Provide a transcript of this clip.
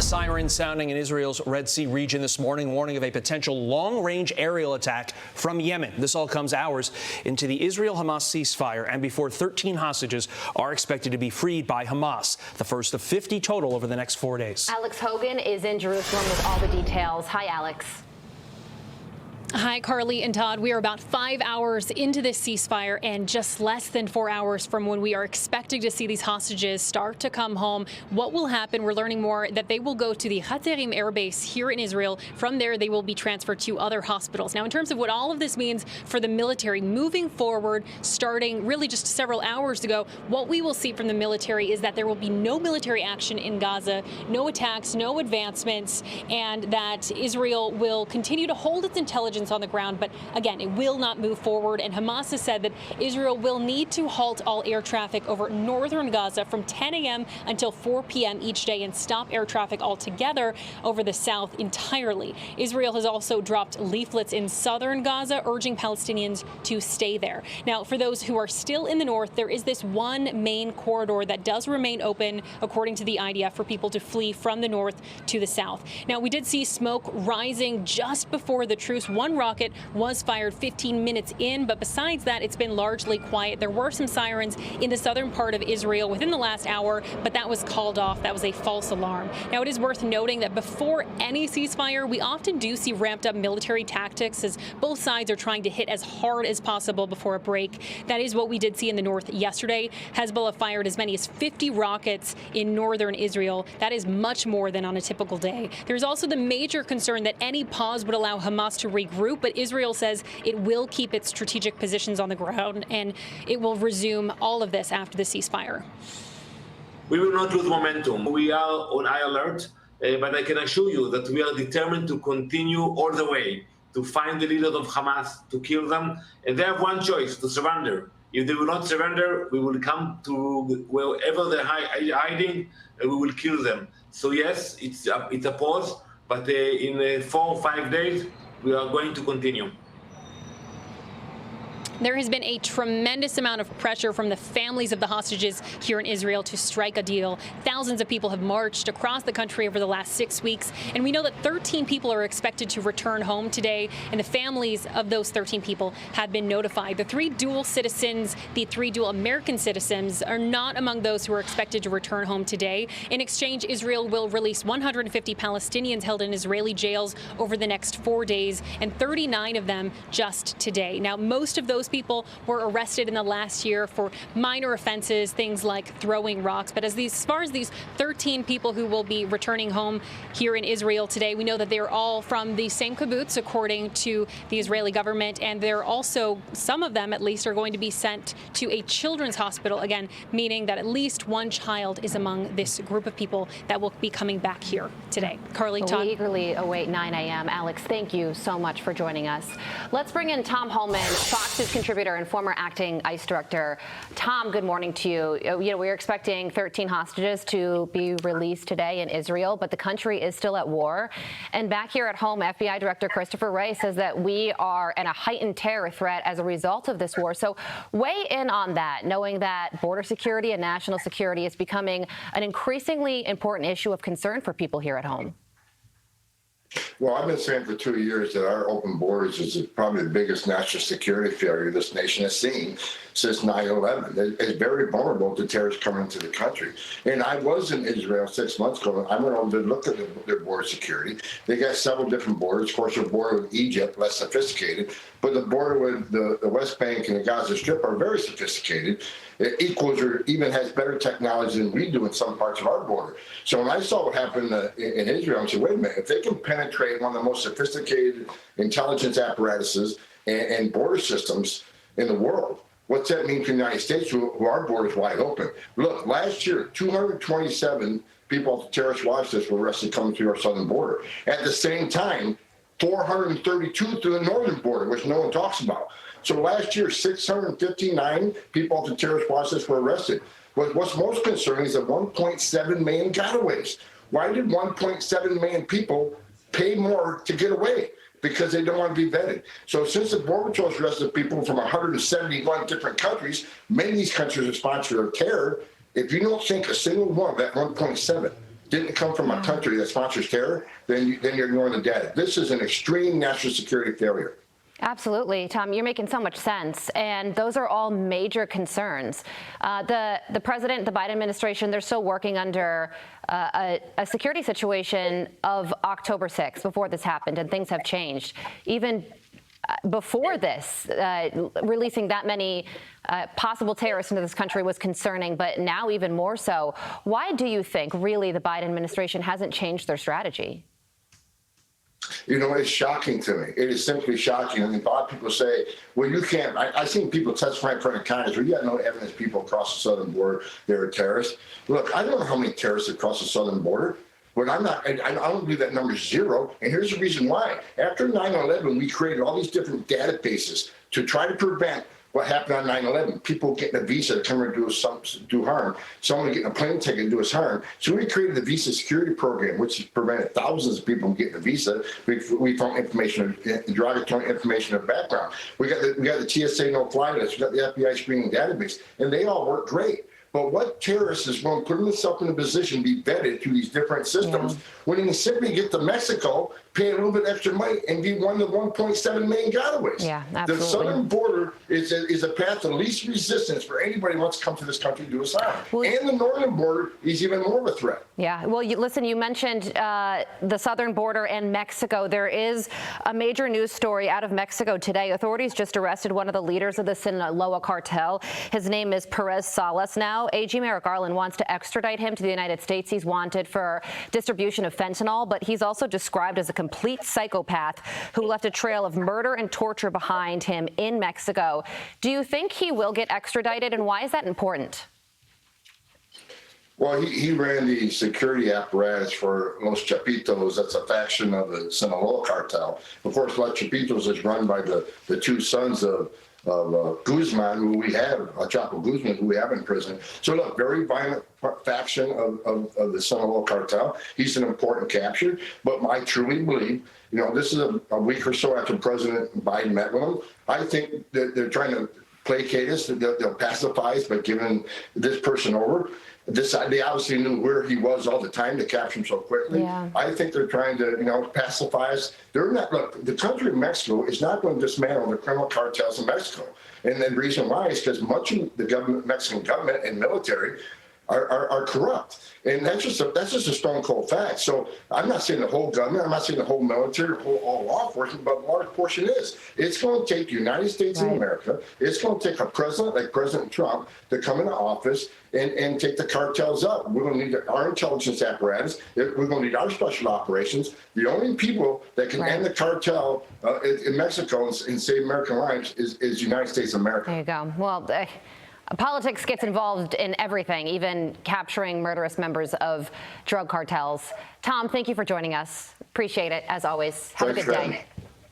Sirens sounding in Israel's Red Sea region this morning, warning of a potential long-range aerial attack from Yemen. This all comes hours into the Israel-Hamas ceasefire and before 13 hostages are expected to be freed by Hamas, the first of 50 total over the next 4 days. Alex Hogan is in Jerusalem with all the details. Hi, Alex. Hi, Carly and Todd. We are about 5 hours into this ceasefire and just less than 4 hours from when we are expecting to see these hostages start to come home. What will happen? We're learning more that they will go to the Hatzerim Air Base here in Israel. From there, they will be transferred to other hospitals. Now, in terms of what all of this means for the military moving forward, starting really just several hours ago, what we will see from the military is that there will be no military action in Gaza, no attacks, no advancements, and that Israel will continue to hold its intelligence on the ground, but again, it will not move forward. And Hamas has said that Israel will need to halt all air traffic over northern Gaza from 10 a.m. until 4 p.m. each day and stop air traffic altogether over the south entirely. Israel has also dropped leaflets in southern Gaza urging Palestinians to stay there. Now, for those who are still in the north, there is this one main corridor that does remain open, according to the IDF, for people to flee from the north to the south. Now, we did see smoke rising just before the truce. One rocket was fired 15 minutes in, but besides that, it's been largely quiet. There were some sirens in the southern part of Israel within the last hour, but that was called off. That was a false alarm. Now, it is worth noting that before any ceasefire, we often do see ramped up military tactics as both sides are trying to hit as hard as possible before a break. That is what we did see in the north yesterday. Hezbollah fired as many as 50 rockets in northern Israel. That is much more than on a typical day. There's also the major concern that any pause would allow Hamas to regroup, but Israel says it will keep its strategic positions on the ground and it will resume all of this after the ceasefire. We will not lose momentum. We are on high alert, but I can assure you that we are determined to continue all the way to find the leaders of Hamas, to kill them, and they have one choice: to surrender. If they will not surrender, we will come to wherever they're hiding and we will kill them. So yes, it's a pause, but in 4 or 5 days, we are going to continue. There has been a tremendous amount of pressure from the families of the hostages here in Israel to strike a deal. Thousands of people have marched across the country over the last 6 weeks, and we know that 13 people are expected to return home today, and the families of those 13 people have been notified. The 3 dual citizens, the 3 dual American citizens, are not among those who are expected to return home today. In exchange, Israel will release 150 Palestinians held in Israeli jails over the next 4 days, and 39 of them just today. Now, most of those people were arrested in the last year for minor offenses, things like throwing rocks. But as far as these 13 people who will be returning home here in Israel today, we know that they're all from the same kibbutz, according to the Israeli government. And they're also, some of them at least, are going to be sent to a children's hospital, again, meaning that at least one child is among this group of people that will be coming back here today. Carly, Todd. We eagerly await 9 a.m. Alex, thank you so much for joining us. Let's bring in Tom Homan, Fox's contributor and former acting ICE director. Tom, good morning to you. We're expecting 13 hostages to be released today in Israel, but the country is still at war. And back here at home, FBI Director Christopher Wray says that we are in a heightened terror threat as a result of this war. So weigh in on that, knowing that border security and national security is becoming an increasingly important issue of concern for people here at home. Well, I've been saying for 2 years that our open borders is probably the biggest national security failure this nation has seen since 9/11. It's very vulnerable to terrorists coming into the country. And I was in Israel 6 months ago. I went over to look at their border security. They got several different borders. Of course, the border with Egypt, less sophisticated. But the border with the West Bank and the Gaza Strip are very sophisticated. It equals or even has better technology than we do in some parts of our border. So when I saw what happened in Israel, I said, wait a minute, if they can penetrate one of the most sophisticated intelligence apparatuses and border systems in the world, what's that mean to the United States, who our border is wide open? Look, last year, 227 people off the terrorist watch list were arrested coming through our southern border. At the same time, 432 through the northern border, which no one talks about. So last year, 659 people off the terrorist watch list were arrested. What's most concerning is the 1.7 million gotaways. Why did 1.7 million people pay more to get away? Because they don't want to be vetted. So since the Border Patrol arrested people from 171 different countries, many of these countries are sponsors of terror. If you don't think a single one of that 1.7 didn't come from a country that sponsors terror, then you're ignoring the data. This is an extreme national security failure. Absolutely, Tom. You're making so much sense, and those are all major concerns. The president, the Biden administration, they're still working under a security situation of October 6th, before this happened, and things have changed. Even before this, releasing that many possible terrorists into this country was concerning, but now even more so. Why do you think, really, the Biden administration hasn't changed their strategy? You know, it's shocking to me. It is simply shocking. I mean, a lot of people say, well, you can't. I've seen people testify in front of Congress where you got no evidence people across the southern border, they're terrorists. Look, I don't know how many terrorists across the southern border, but I don't believe that number is zero. And here's the reason why. After 9/11, we created all these different databases to try to prevent what happened on 9/11. People getting a visa to come here and do harm. Someone getting a plane ticket to do us harm. So we created the visa security program, which has prevented thousands of people from getting a visa. We found information, derogatory information of background. We got the TSA no-fly list. We got the FBI screening database, and they all work great. But what terrorist is going to put himself in a position to be vetted through these different systems when he can simply get to Mexico, pay a little bit extra money, and be one of the 1.7 million gotaways? Yeah, absolutely. The southern border is a path of least resistance for anybody who wants to come to this country to do us harm. And the northern border is even more of a threat. Yeah. Well, listen, you mentioned the southern border and Mexico. There is a major news story out of Mexico today. Authorities just arrested one of the leaders of the Sinaloa cartel. His name is Perez Salas. Now, AG Merrick Garland wants to extradite him to the United States. He's wanted for distribution of fentanyl, but he's also described as a complete psychopath who left a trail of murder and torture behind him in Mexico. Do you think he will get extradited, and why is that important? Well, he ran the security apparatus for Los Chapitos. That's a faction of the Sinaloa cartel. Of course, Los Chapitos is run by the two sons of Guzman, who we have, Chapo Guzman, who we have in prison. So look, very violent faction of the Sinaloa cartel. He's an important capture, but I truly believe, you know, this is a week or so after President Biden met with him. I think that they're trying to placate us. They'll pacify us by giving this person over. They obviously knew where he was all the time to capture him so quickly. Yeah. I think they're trying to, pacify us. They're not. Look, the country of Mexico is not going to dismantle the criminal cartels in Mexico, and the reason why is because much of the Mexican government and military are corrupt, and that's just a stone cold fact. So I'm not saying the whole government, I'm not saying the whole military, all law enforcement, but a large portion is. It's going to take the United States of America. It's going to take a president like President Trump to come into office and take the cartels up. We're going to need our intelligence apparatus. We're going to need our special operations. The only people that can end the cartel in Mexico and save American lives is the United States of America. There you go. Well. Politics gets involved in everything, even capturing murderous members of drug cartels. Tom, thank you for joining us. Appreciate it, as always. Have a good day.